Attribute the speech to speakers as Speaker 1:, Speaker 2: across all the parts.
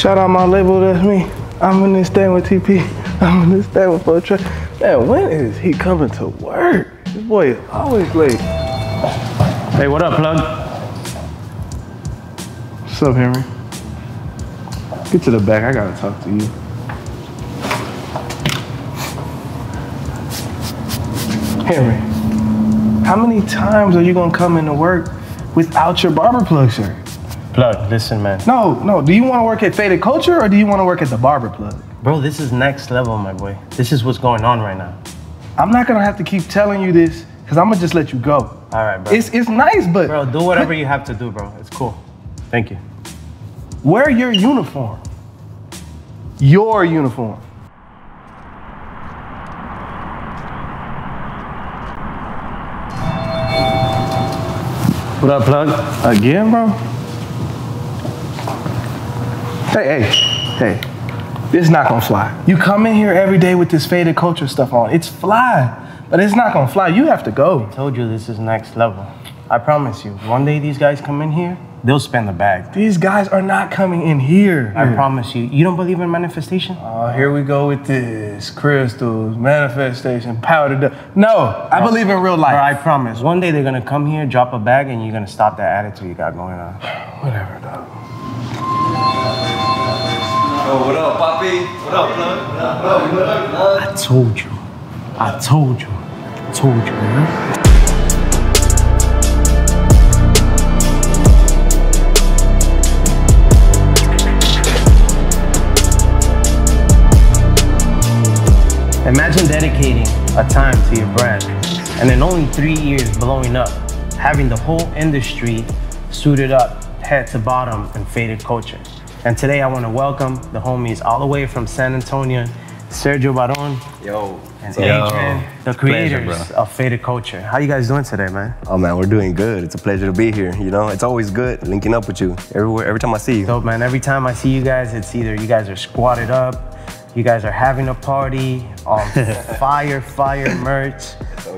Speaker 1: Shout out my label, that's me. I'm in this thing with TP. I'm in this thing with Full Track. Man, when is he coming to work? This boy is always late.
Speaker 2: Hey, what up, Plug?
Speaker 1: What's up, Henry? Get to the back, I gotta talk to you. Henry, how many times are you gonna come into work without your Barber Plug shirt?
Speaker 2: Plug, listen, man.
Speaker 1: No, do you wanna work at Faded Culture or do you wanna work at the Barber Plug?
Speaker 2: Bro, this is next level, my boy. This is what's going on right now.
Speaker 1: I'm not gonna have to keep telling you this, cause I'm gonna just let you go.
Speaker 2: All right, bro.
Speaker 1: It's nice, but...
Speaker 2: Bro, do whatever you have to do, bro. It's cool. Thank you.
Speaker 1: Wear your uniform. Your uniform.
Speaker 2: What up, Plug?
Speaker 1: Again, bro? Hey. This is not gonna fly. You come in here every day with this Faded Culture stuff on. It's fly, but it's not gonna fly. You have to go.
Speaker 2: I told you this is next level. I promise you, one day these guys come in here, they'll spend the bag.
Speaker 1: These guys are not coming in here.
Speaker 2: I promise you. You don't believe in manifestation?
Speaker 1: Oh, here we go with this. Crystals, manifestation, powder dust. No, I believe in real life.
Speaker 2: Bro, I promise. One day they're gonna come here, drop a bag, and you're gonna stop that attitude you got going on.
Speaker 1: Whatever, dog.
Speaker 3: Oh, what up, Poppy? What up, Plug? What up?
Speaker 2: I told you, man. Imagine dedicating a time to your brand and in only 3 years blowing up, having the whole industry suited up, head to bottom in Faded Culture. And today I want to welcome the homies all the way from San Antonio, Sergio Barron and Adrian, the creators of Faded Culture. How you guys doing today, man?
Speaker 4: Oh man, we're doing good. It's a pleasure to be here. You know, it's always good linking up with you every time I see you.
Speaker 2: Dope, man. Every time I see you guys, it's either you guys are squatted up, you guys are having a party, fire merch.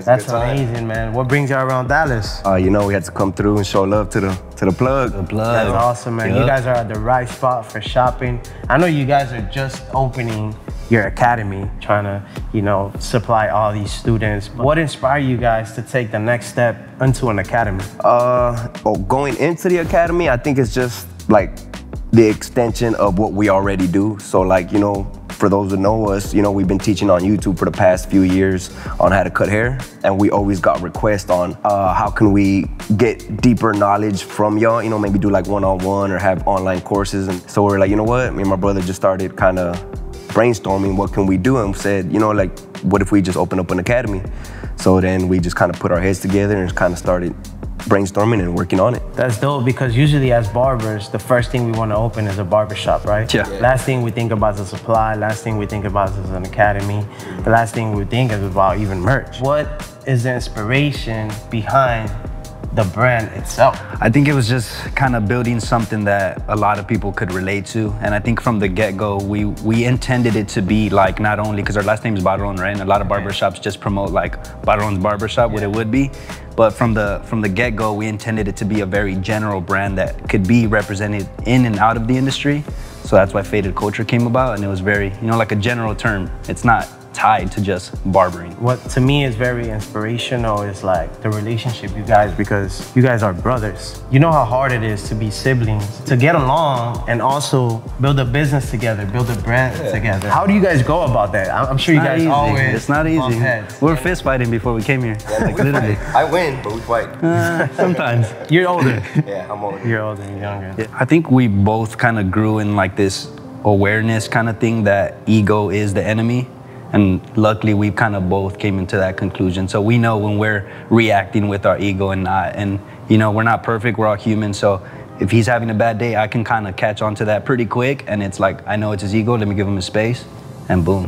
Speaker 2: That's amazing, man. What brings you around Dallas?
Speaker 4: You know, we had to come through and show love to the plug.
Speaker 2: That's awesome, man. You guys are at the right spot for shopping. I know you guys are just opening your academy, trying to, you know, supply all these students. What inspired you guys to take the next step into an academy?
Speaker 4: Going into the academy, I think it's just like the extension of what we already do. So like, you know, for those who know us, you know, we've been teaching on YouTube for the past few years on how to cut hair. And we always got requests on how can we get deeper knowledge from y'all, you know, maybe do like one-on-one or have online courses. And so we're like, you know what? Me and my brother just started kind of brainstorming what can we do, and said, you know, like, what if we just open up an academy? So then we just kind of put our heads together and kind of started brainstorming and working on it.
Speaker 2: That's dope, because usually as barbers, the first thing we want to open is a barber shop, right?
Speaker 4: Yeah.
Speaker 2: Last thing we think about is a supply. Last thing we think about is an academy. The last thing we think is about even merch. What is the inspiration behind the brand itself?
Speaker 5: I think it was just kind of building something that a lot of people could relate to. And I think from the get-go, we intended it to be like, not only, because our last name is Barron, right? And a lot of barbershops just promote like Barron's Barbershop, what it would be. But from the get-go, we intended it to be a very general brand that could be represented in and out of the industry. So that's why Faded Culture came about, and it was very, you know, like a general term. It's not tied to just barbering.
Speaker 2: What to me is very inspirational is like the relationship you guys, because you guys are brothers. You know how hard it is to be siblings, to get along and also build a business together, build a brand together. How do you guys go about that? I'm sure you guys always
Speaker 5: It's not easy. We're fist fighting before we came here, like literally.
Speaker 4: I win, but we fight.
Speaker 5: Sometimes.
Speaker 2: You're older.
Speaker 4: Yeah, I'm older.
Speaker 2: You're older and younger.
Speaker 5: Yeah, I think we both kind of grew in like this awareness kind of thing that ego is the enemy. And luckily, we kind of both came into that conclusion. So we know when we're reacting with our ego and not. And, you know, we're not perfect, we're all human. So if he's having a bad day, I can kind of catch on to that pretty quick. And it's like, I know it's his ego, let me give him his space, and boom.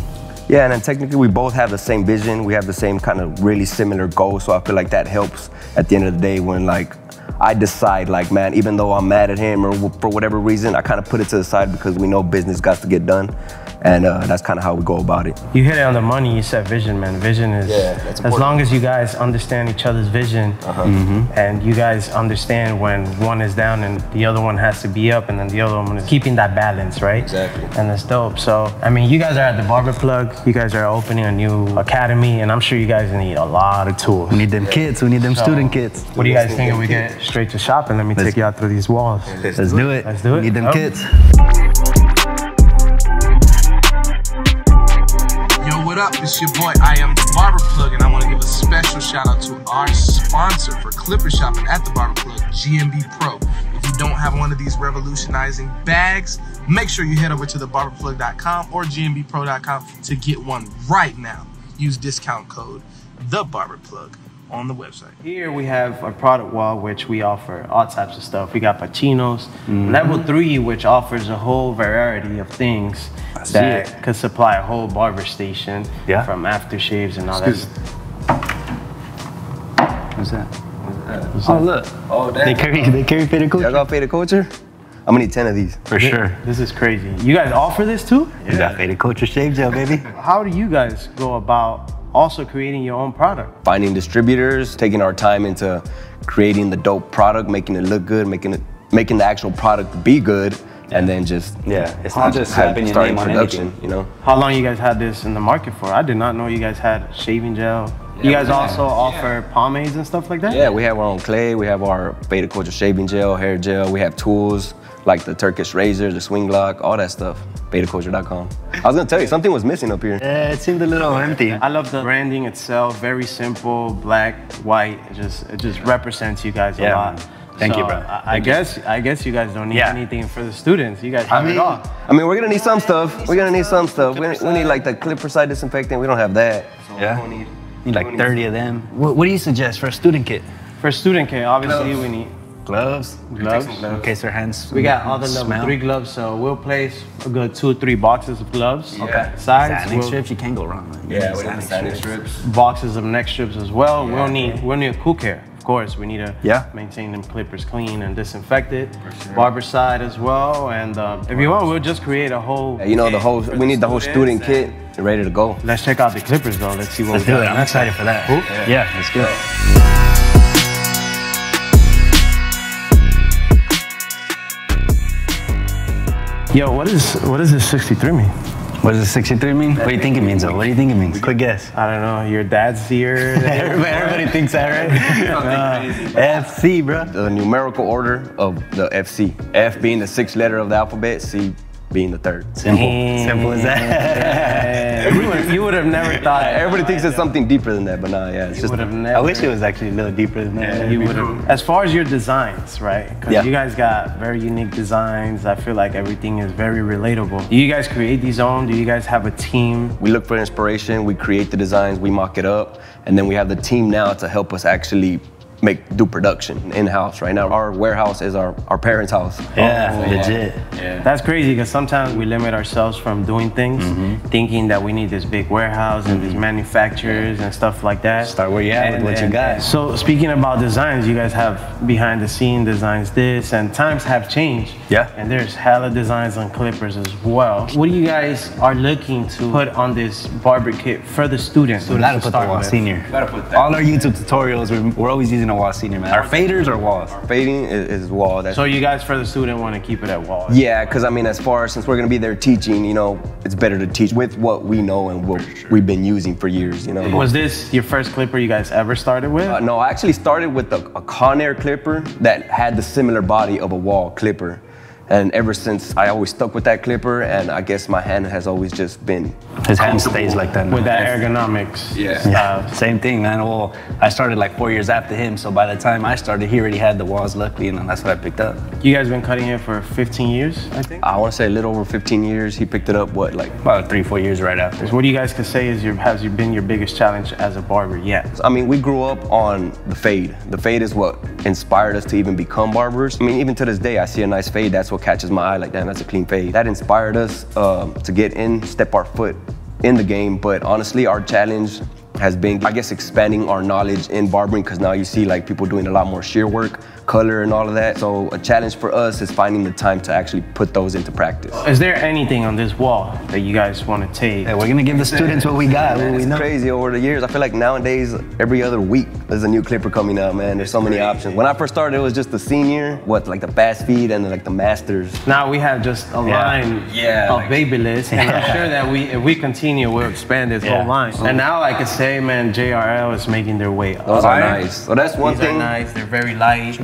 Speaker 4: Yeah, and then technically we both have the same vision. We have the same kind of really similar goals. So I feel like that helps at the end of the day when like I decide like, man, even though I'm mad at him or for whatever reason, I kind of put it to the side because we know business got to get done. And that's kind of how we go about it.
Speaker 2: You hit it on the money. You said vision, man. Vision is,
Speaker 4: that's
Speaker 2: as long as you guys understand each other's vision, and you guys understand when one is down and the other one has to be up, and then the other one is keeping that balance, right?
Speaker 4: Exactly.
Speaker 2: And that's dope. So, I mean, you guys are at the Barber Plug. You guys are opening a new academy, and I'm sure you guys need a lot of tools.
Speaker 5: We need them kits. We need them student kits.
Speaker 2: What do you guys think if we get straight to shopping? Let me take you out through these walls.
Speaker 5: Let's do it.
Speaker 2: Let's do it.
Speaker 5: We need them kits.
Speaker 6: What up? It's your boy, I am the Barber Plug, and I want to give a special shout out to our sponsor for clipper shopping at the Barber Plug, GMB Pro. If you don't have one of these revolutionizing bags, make sure you head over to thebarberplug.com or gmbpro.com to get one right now. Use discount code TheBarberPlug on the website.
Speaker 2: Here we have our product wall, which we offer all types of stuff. We got pachinos, level 3, which offers a whole variety of things that could supply a whole barber station, from aftershaves and all that.
Speaker 5: What's that? Oh, look.
Speaker 4: Oh, damn.
Speaker 5: They carry faded culture.
Speaker 4: Y'all got faded culture? I'm gonna need 10 of these.
Speaker 5: For sure.
Speaker 2: This is crazy. You guys offer this too?
Speaker 5: We got faded culture shave gel, baby.
Speaker 2: How do you guys go about also creating your own product?
Speaker 4: Finding distributors, taking our time into creating the dope product, making it look good, making the actual product be good, and then just
Speaker 5: it's not just having your name on
Speaker 4: production,
Speaker 5: anything.
Speaker 4: you know.
Speaker 2: How long you guys had this in the market for? I did not know you guys had shaving gel. You guys also offer pomades and stuff like that?
Speaker 4: Yeah, we have our own clay, we have our faded culture shaving gel, hair gel, we have tools like the Turkish razor, the swing lock, all that stuff. Fadedculture.com. I was gonna tell you, something was missing up here.
Speaker 5: Yeah, it seemed a little empty.
Speaker 2: I love the branding itself, very simple, black, white. It just represents you guys a lot.
Speaker 5: Thank you, bro.
Speaker 2: I guess you guys don't need anything for the students. You guys have it all.
Speaker 4: I mean, we're gonna need some stuff. We need like the clipper side disinfectant. We don't have that. So we
Speaker 5: need like 30 of them. What do you suggest for a student kit?
Speaker 2: For a student kit, obviously we need
Speaker 5: gloves. In case their hands
Speaker 2: We got all the level 3 gloves, so we'll place a good 2 or 3 boxes of gloves. Okay. Sides.
Speaker 5: Sanding strips, you can't go wrong.
Speaker 4: Yeah, we have sanding strips.
Speaker 2: Boxes of neck strips as well. We'll need cool care. Of course, we need to maintain them clippers clean and disinfected. Sure. Barber side as well, and if you want, we'll just create a whole.
Speaker 4: You know, we need the whole student kit ready to go.
Speaker 2: Let's check out the clippers though. Let's see what
Speaker 5: we got. I'm excited for that. Yeah, let's go.
Speaker 2: Yo, what does this 63 mean?
Speaker 5: What does the 63 mean? What do you think it means, though? What do you think it means? Quick guess.
Speaker 2: I don't know. Your dad's here.
Speaker 5: Everybody thinks that, right? FC, bro.
Speaker 4: The numerical order of the FC. F being the 6th letter of the alphabet, C being the 3rd.
Speaker 5: Simple as that.
Speaker 2: You would have never thought.
Speaker 4: Everybody thinks it's something deeper than that, but nah, it's just.
Speaker 5: I wish it was actually a little deeper than that.
Speaker 2: You would have. As far as your designs, right? Because you guys got very unique designs. I feel like everything is very relatable. Do you guys create these own? Do you guys have a team?
Speaker 4: We look for inspiration. We create the designs. We mock it up, and then we have the team now to help us actually do production in-house. Right now, our warehouse is our parents' house.
Speaker 5: Legit.
Speaker 2: Yeah. That's crazy because sometimes we limit ourselves from doing things, thinking that we need this big warehouse and these manufacturers and stuff like that.
Speaker 5: Start where you at with what you got.
Speaker 2: So speaking about designs, you guys have behind the scene designs this, and times have changed.
Speaker 5: Yeah.
Speaker 2: And there's hella designs on clippers as well. What do you guys are looking to put on this barber kit for the students?
Speaker 5: We gotta put the wall senior. All our YouTube tutorials, we're always using a wall senior, man. Our faders are walls.
Speaker 4: Fading is wall.
Speaker 2: So you guys, for the student, want to keep it at wall?
Speaker 4: Yeah, because I mean, since we're gonna be there teaching, you know, it's better to teach with what we know and what we've been using for years, you know.
Speaker 2: Was this your first clipper you guys ever started with?
Speaker 4: No, I actually started with a Conair clipper that had the similar body of a wall clipper. And ever since, I always stuck with that clipper, and I guess my hand has always just been.
Speaker 5: His hand stays like that.
Speaker 2: With that ergonomics.
Speaker 5: Same thing, man. Well, I started like 4 years after him, so by the time I started, he already had the walls, luckily, and that's what I picked up.
Speaker 2: You guys been cutting it for 15 years, I think?
Speaker 4: I want to say a little over 15 years. He picked it up, what, like?
Speaker 5: About 3-4 years right after.
Speaker 2: So what do you guys could say has been your biggest challenge as a barber yet?
Speaker 4: I mean, we grew up on the fade. The fade is what inspired us to even become barbers. I mean, even to this day, I see a nice fade, that's what catches my eye, like, damn, that's a clean fade. That inspired us to get in, step our foot in the game, but honestly, our challenge has been, I guess, expanding our knowledge in barbering, because now you see like people doing a lot more shear work, color and all of that. So a challenge for us is finding the time to actually put those into practice.
Speaker 2: Is there anything on this wall that you guys want to take?
Speaker 5: Yeah, we're gonna give the students what we got.
Speaker 4: Man, it's crazy over the years. I feel like nowadays, every other week, there's a new clipper coming out, man. There's so many options. When I first started, it was just the senior, like the fast feed and like the masters.
Speaker 2: Now we have just a line of Babyliss, and I'm sure that if we continue, we'll expand this whole line. And now I could say, man, JRL is making their way up.
Speaker 4: Those are nice. So that's one thing.
Speaker 2: These are nice. They're very light,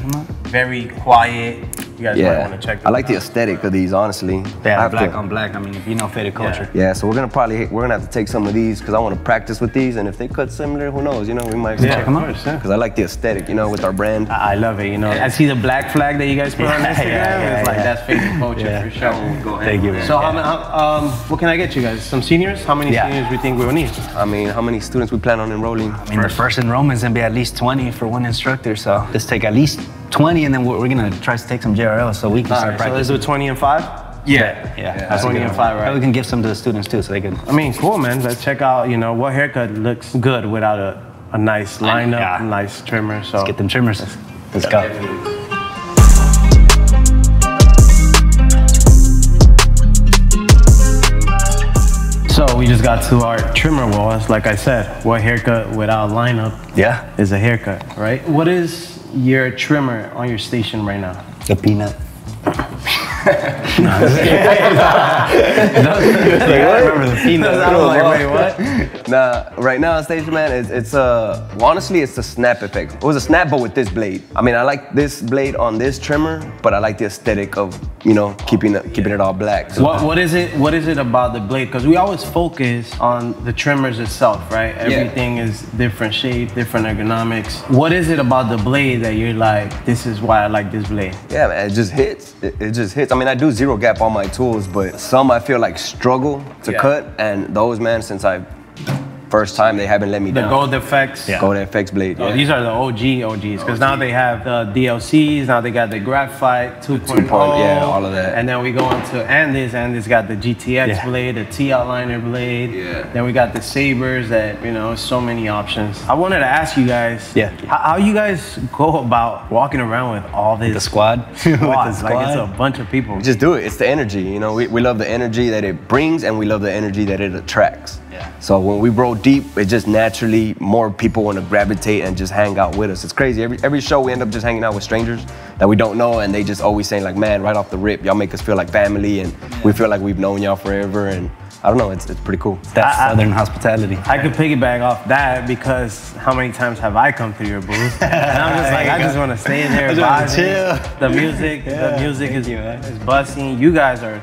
Speaker 2: very quiet. You guys might want to check them
Speaker 4: I like the aesthetic of these, honestly.
Speaker 5: Yeah, black on black. I mean, if you know faded culture.
Speaker 4: Yeah, so we're gonna have to take some of these because I want to practice with these, and if they cut similar, who knows? You know, we might check them out. Because I like the aesthetic, you know, with our brand.
Speaker 2: I love it. You know, I see the black flag that you guys put on Instagram. It's like that's faded culture for sure.
Speaker 4: Go ahead.
Speaker 5: Thank you, man.
Speaker 2: So what can I get you guys? Some seniors? How many seniors we think we'll need?
Speaker 4: I mean, how many students we plan on enrolling?
Speaker 5: I mean, the first enrollment's gonna be at least 20 for one instructor, so let's take at least 20, and then we're gonna try to take some JRL so we can start practicing.
Speaker 2: So let's do 20 and 5?
Speaker 5: Yeah.
Speaker 2: 20 and 5, right?
Speaker 5: We can give some to the students too, so they can.
Speaker 2: I mean, cool, man. Let's check out, you know, what haircut looks good without a nice lineup, nice trimmer. So
Speaker 5: let's get them trimmers. Let's go.
Speaker 2: So we just got to our trimmer walls. Like I said, what haircut without lineup is a haircut, right? What is your trimmer on your station right now?
Speaker 5: The peanut.
Speaker 2: I remember the peanuts. I was like, wait, what?
Speaker 4: Nah, right now on station, man, it's honestly, it's the snap effect. It was a snap, but with this blade. I mean, I like this blade on this trimmer, but I like the aesthetic of, you know, keeping it all black. So.
Speaker 2: What is it about the blade? Because we always focus on the trimmers itself, right? Everything is different shape, different ergonomics. What is it about the blade that you're like, this is why I like this blade?
Speaker 4: Yeah, man, it just hits. It just hits. I mean, I do zero gap on my tools, but some I feel like struggle to cut, and those, man, since first time, they haven't let me down.
Speaker 2: The Gold Effects.
Speaker 4: Gold Effects blade.
Speaker 2: Oh, these are the OGs, because now they have the DLCs, now they got the Graphite 2.0.
Speaker 4: Yeah, all of that.
Speaker 2: And then we go into Andes got the GTX blade, the T-Outliner blade. Yeah. Then we got the Sabers that, you know, so many options. I wanted to ask you guys, how you guys go about walking around with all this?
Speaker 5: The squad?
Speaker 2: With the squad? Like, it's a bunch of people.
Speaker 4: We just do it. It's the energy, you know. We love the energy that it brings, and we love the energy that it attracts. So when we roll deep, it just naturally, more people want to gravitate and just hang out with us. It's crazy. Every show we end up just hanging out with strangers that we don't know, and they just always saying like, man, right off the rip, y'all make us feel like family, and we feel like we've known y'all forever, and I don't know, it's pretty cool.
Speaker 5: That's Southern hospitality.
Speaker 2: I could piggyback off that because how many times have I come through your booth? And I'm just like, I just want to stay in there, vibing. The music is busting. You guys are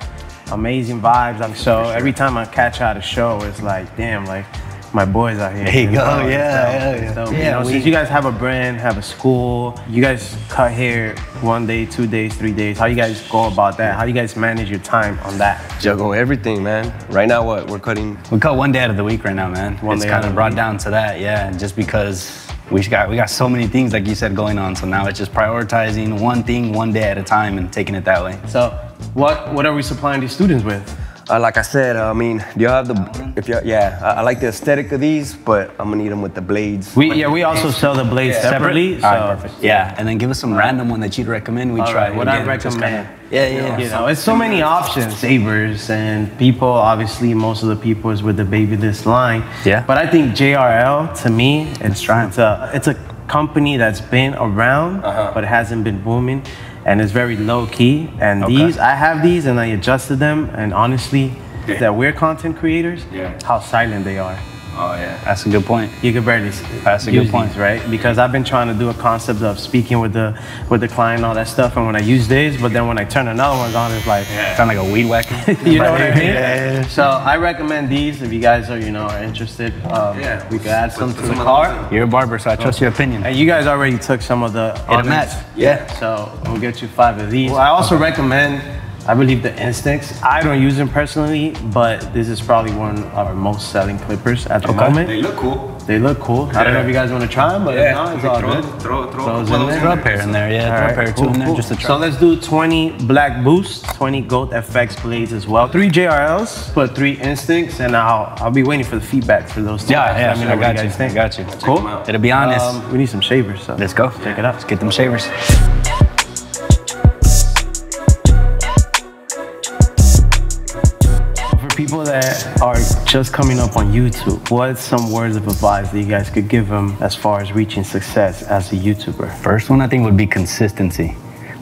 Speaker 2: amazing vibes. So every time I catch out a show, it's like, damn, like my boys out here.
Speaker 5: There you go, yeah.
Speaker 2: Since you guys have a brand, have a school, you guys cut hair 1 day, 2 days, 3 days. How you guys go about that? How do you guys manage your time on that?
Speaker 4: Juggle everything, man. Right now, what we're cutting?
Speaker 5: We cut 1 day out of the week right now, man. It's kind of brought down to that, just because we got so many things, like you said, going on. So now it's just prioritizing one thing 1 day at a time and taking it that way.
Speaker 2: So what are we supplying these students with?
Speaker 4: Like I said, I mean, do y'all have I like the aesthetic of these, but I'm gonna need them with the blades.
Speaker 2: We also sell the blades separately. So.
Speaker 5: All right, perfect. Yeah, and then give us some random one that you'd recommend. We try.
Speaker 2: What I recommend.
Speaker 5: You
Speaker 2: know, it's so many options. Sabers and people, obviously, most of the people is with the Babyliss line. Yeah. But I think JRL, to me, it's a company that's been around, but it hasn't been booming. And it's very low key. And I have these and I adjusted them. And honestly, that we're content creators, how silent they are.
Speaker 5: Oh yeah, that's a good point.
Speaker 2: You could barely use these, right? Because I've been trying to do a concept of speaking with the client and all that stuff. And when I use this, but then when I turn another one on, it's like
Speaker 5: sound like a weed whacker.
Speaker 2: You know what I mean? Yeah. So I recommend these if you guys are are interested. We could add some to the car.
Speaker 5: You're a barber, so I trust your opinion.
Speaker 2: And you guys already took some of the ornaments. So we'll get you 5 of these. Well, I also recommend, I believe, the Instincts. I don't use them personally, but this is probably one of our most selling clippers at the moment.
Speaker 3: They look cool.
Speaker 2: They look cool. I don't know if you guys want to try them, but if not, it's all good.
Speaker 3: Throw
Speaker 5: a pair in there, throw a pair or two in there just to try.
Speaker 2: So let's do 20 black boosts, 20 Gold FX blades as well. 3 JRLs, put 3 Instincts, and I'll be waiting for the feedback for those two.
Speaker 5: I got you.
Speaker 2: Cool.
Speaker 5: It'll be honest.
Speaker 2: We need some shavers. So
Speaker 5: let's go.
Speaker 2: Check it out.
Speaker 5: Let's get them shavers.
Speaker 2: people that are just coming up on YouTube, what's some words of advice that you guys could give them as far as reaching success as a YouTuber?
Speaker 5: First one I think would be consistency.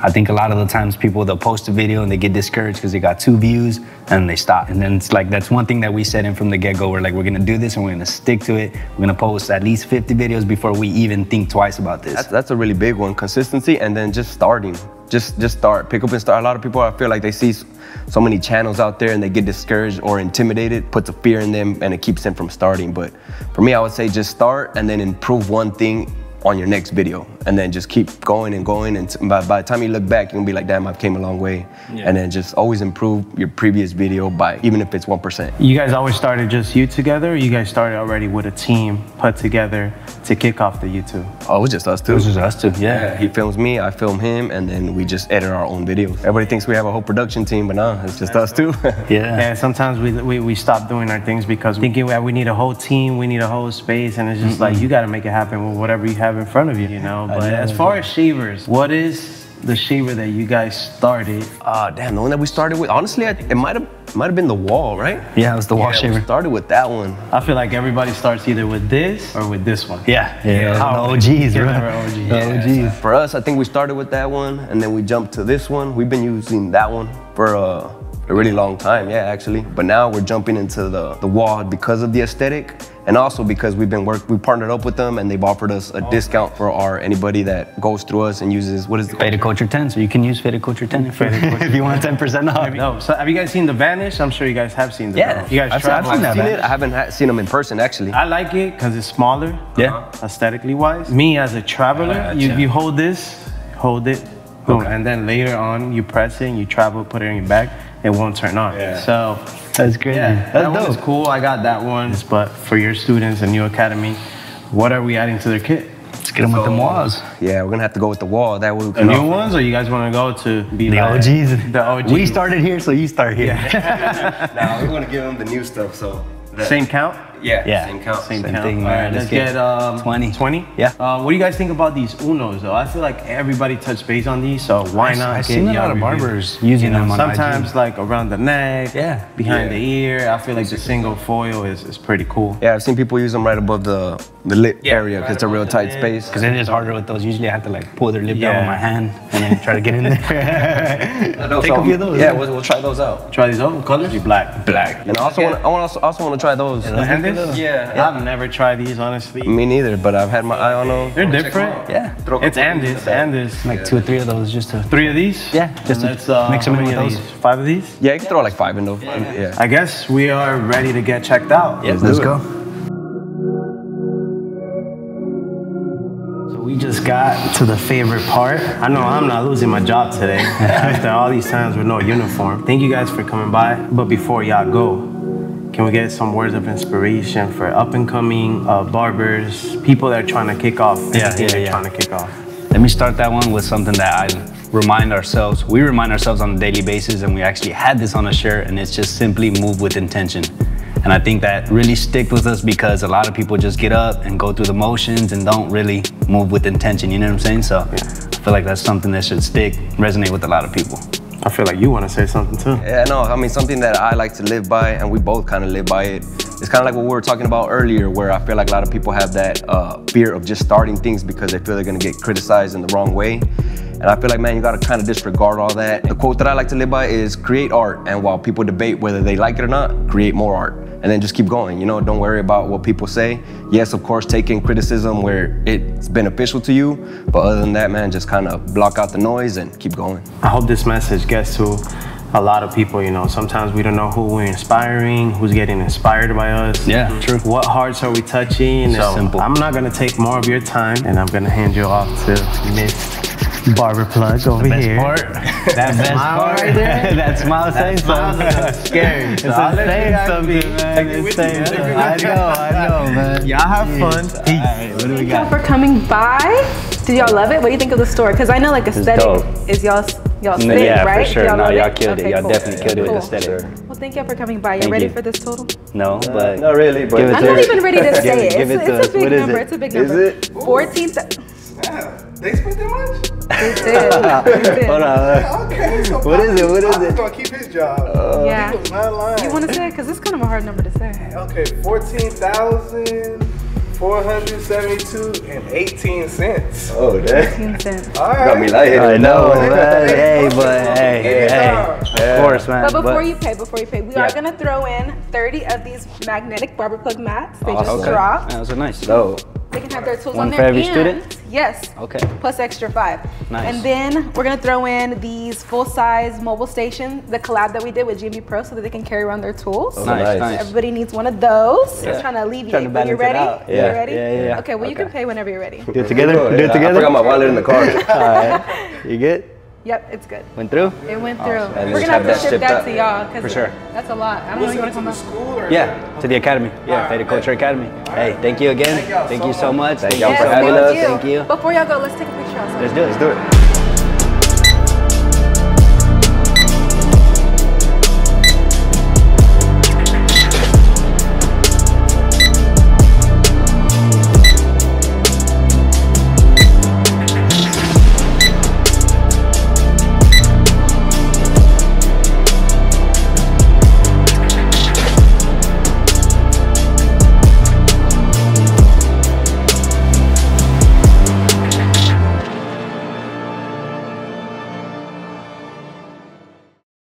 Speaker 5: I think a lot of the times people, they'll post a video and they get discouraged because they got 2 views and they stop. And then it's like, that's one thing that we said in from the get-go. We're like, we're gonna do this and we're gonna stick to it. We're gonna post at least 50 videos before we even think twice about this.
Speaker 4: That's a really big one, consistency, and then just starting. Just start, pick up and start. A lot of people, I feel like they see so many channels out there and they get discouraged or intimidated, puts a fear in them and it keeps them from starting. But for me, I would say just start and then improve one thing on your next video, and then just keep going and going, and by the time you look back, you're gonna be like, damn, I've came a long way. Yeah. And then just always improve your previous video by, even if it's 1%.
Speaker 2: You guys always started just you together, or you guys started already with a team put together to kick off the YouTube?
Speaker 4: Oh, it was just us two.
Speaker 5: It was just us two, yeah.
Speaker 4: He films me, I film him, and then we just edit our own videos. Everybody thinks we have a whole production team, but nah, it's just us two.
Speaker 2: Yeah, sometimes we stop doing our things because thinking that we need a whole team, we need a whole space, and it's just like, you gotta make it happen with whatever you have in front of you, you know? But as far as shavers, what is the shaver that you guys started?
Speaker 4: Damn, the one that we started with, honestly, it might have been the wall, right?
Speaker 5: Yeah, it was the wall shaver.
Speaker 4: We started with that one.
Speaker 2: I feel like everybody starts either with this or with this one.
Speaker 5: Yeah. The OGs, bro.
Speaker 4: OGs. For us, I think we started with that one, and then we jumped to this one. We've been using that one for a really long time, yeah, actually. But now we're jumping into the wall because of the aesthetic, and also because we partnered up with them and they've offered us a discount for anybody that goes through us and uses, what is it?
Speaker 5: Faded Culture 10, so you can use Faded Culture 10 if you want 10% off.
Speaker 2: No, so have you guys seen the Vanish? I'm sure you guys have seen the Vanish. You guys
Speaker 4: I've seen it. I haven't seen them in person, actually.
Speaker 2: I like it because it's smaller, aesthetically wise. Me as a traveler, you hold it, boom, and then later on you press it and you travel, put it in your bag, it won't turn on. So
Speaker 5: that's great.
Speaker 2: Yeah, that one is cool. I got that one. But for your students and new academy, what are we adding to their kit?
Speaker 5: Let's get them with the walls.
Speaker 4: Yeah, we're gonna have to go with the wall. That way we
Speaker 2: can. The new ones, or you guys want to go to be
Speaker 5: the
Speaker 2: like
Speaker 5: OGs?
Speaker 2: The OGs.
Speaker 5: We started here, so you start here.
Speaker 4: Nah, we want to give them the new stuff. So
Speaker 2: same count.
Speaker 4: Yeah, same count.
Speaker 2: Same thing. All right, let's get 20. 20?
Speaker 5: Yeah.
Speaker 2: What do you guys think about these Unos though? I feel like everybody touched base on these, so why not?
Speaker 5: I've seen a lot of barbers using them on
Speaker 2: sometimes
Speaker 5: IG.
Speaker 2: Like around the neck, behind the ear. I feel like the single foil is pretty cool.
Speaker 4: Yeah, I've seen people use them right above the lip area because it's a real tight space.
Speaker 5: Because it is harder with those. Usually I have to like pull their lip down with my hand and then try to get in there. Take a few of those.
Speaker 4: Yeah, we'll try those out.
Speaker 2: Try these out. What colors? Black.
Speaker 4: And I also want to try those.
Speaker 2: Yeah. I've never tried these, honestly.
Speaker 4: Me neither, but I've had my eye on them.
Speaker 2: They're different.
Speaker 5: Yeah.
Speaker 2: It's Andes.
Speaker 5: Like 2 or 3 of those just to...
Speaker 2: 3 of these?
Speaker 5: Yeah. Just to mix them in with those.
Speaker 2: 5 of these?
Speaker 4: Yeah, you can throw like 5 in those. Yeah.
Speaker 2: I guess we are ready to get checked out.
Speaker 5: Yeah, let's go.
Speaker 2: So we just got to the favorite part. I know I'm not losing my job today after all these times with no uniform. Thank you guys for coming by. But before y'all go, can we get some words of inspiration for up-and-coming barbers, people that are trying to kick off? Trying to kick off.
Speaker 5: Let me start that one with something that we remind ourselves on a daily basis, and we actually had this on a shirt, and it's just simply move with intention. And I think that really stick with us because a lot of people just get up and go through the motions and don't really move with intention, you know what I'm saying? So I feel like that's something that should resonate with a lot of people.
Speaker 2: I feel like you want to say something too.
Speaker 4: Yeah, no, I mean, something that I like to live by, and we both kind of live by it. It's kind of like what we were talking about earlier, where I feel like a lot of people have that fear of just starting things because they feel they're going to get criticized in the wrong way. And I feel like, man, you got to kind of disregard all that. The quote that I like to live by is create art, and while people debate whether they like it or not, create more art. And then just keep going, you know, don't worry about what people say. Yes, of course, take in criticism where it's beneficial to you, but other than that, man, just kind of block out the noise and keep going.
Speaker 2: I hope this message gets to a lot of people, you know. Sometimes we don't know who we're inspiring, who's getting inspired by us.
Speaker 5: Yeah, true.
Speaker 2: What hearts are we touching? So simple. I'm not gonna take more of your time, and I'm gonna hand you off to Miss Barber Plug over here.
Speaker 5: That smile right there. That smile saying something.
Speaker 2: Scary.
Speaker 5: It's saying something, man. It's saying something. I know, man.
Speaker 2: Y'all have fun. Peace.
Speaker 5: Right, what do we got?
Speaker 7: Thank y'all for coming by. Did y'all love it? What do you think of the store? Because I know like aesthetic is y'all's thing,
Speaker 5: yeah,
Speaker 7: right?
Speaker 5: For sure.
Speaker 7: Y'all
Speaker 5: killed it. Y'all definitely killed it with aesthetic.
Speaker 7: Well, thank y'all for coming by. You ready for this total?
Speaker 5: No, but
Speaker 4: not really. But
Speaker 7: I'm not even ready to say it.
Speaker 5: Give it to
Speaker 7: It's
Speaker 5: us.
Speaker 7: a big
Speaker 5: What is
Speaker 7: number.
Speaker 5: it?
Speaker 7: It's a big number.
Speaker 4: Is it?
Speaker 7: 14.
Speaker 6: They spent that much?
Speaker 7: They did.
Speaker 5: Hold on.
Speaker 6: Okay, so
Speaker 5: What is it? What is it?
Speaker 6: He's gonna keep his job.
Speaker 7: Yeah.
Speaker 6: He was not lying.
Speaker 7: You want to say it? Because it's kind of a hard number to say.
Speaker 6: Okay, 14,472.18.
Speaker 4: Oh, damn.
Speaker 7: 15 cents.
Speaker 6: All right.
Speaker 4: Got me lightheaded.
Speaker 5: I know,
Speaker 6: Hey,
Speaker 5: man.
Speaker 6: hey,
Speaker 5: Hey, but hey, of course, man.
Speaker 7: But before you pay, we
Speaker 5: Yeah.
Speaker 7: are going to throw in 30 of these magnetic barber plug mats. They just
Speaker 5: Okay.
Speaker 7: dropped.
Speaker 5: Yeah, those are nice.
Speaker 4: So,
Speaker 7: They can have their tools
Speaker 5: One
Speaker 7: on
Speaker 5: for
Speaker 7: there.
Speaker 5: every
Speaker 7: and-
Speaker 5: student?
Speaker 7: Yes.
Speaker 5: Okay.
Speaker 7: Plus extra 5.
Speaker 5: Nice.
Speaker 7: And then we're gonna throw in these full-size mobile stations, the collab that we did with GMB Pro, so that they can carry around their tools.
Speaker 5: Nice.
Speaker 7: Everybody needs one of those.
Speaker 5: Yeah.
Speaker 7: Just trying to alleviate.
Speaker 5: Trying to
Speaker 7: But you
Speaker 5: balance it
Speaker 7: ready?
Speaker 5: out.
Speaker 7: You
Speaker 5: Yeah.
Speaker 7: ready?
Speaker 5: Yeah.
Speaker 7: Okay. Well, you can pay whenever you're ready.
Speaker 5: Do it together?
Speaker 4: oh,
Speaker 5: Do it
Speaker 4: I
Speaker 5: together?
Speaker 4: forgot my wallet in the car.
Speaker 5: All right. You good?
Speaker 7: Yep, it's good.
Speaker 5: Went through?
Speaker 7: It went through.
Speaker 4: And
Speaker 7: We're
Speaker 4: just
Speaker 7: gonna have to
Speaker 4: have that
Speaker 7: ship
Speaker 4: shipped
Speaker 7: that
Speaker 4: out.
Speaker 7: to y'all because
Speaker 5: For sure.
Speaker 7: that's a lot. I don't know if you want to come up.
Speaker 6: School or
Speaker 5: Yeah, to the academy. Yeah, Faded Culture Academy. Hey, thank you again. Thank you so much.
Speaker 4: Thank y'all
Speaker 7: Yes,
Speaker 4: for having
Speaker 7: thank
Speaker 4: us.
Speaker 7: you.
Speaker 5: Thank you.
Speaker 7: Before y'all go, let's take a picture outside.
Speaker 5: Let's do it.
Speaker 4: Let's do it.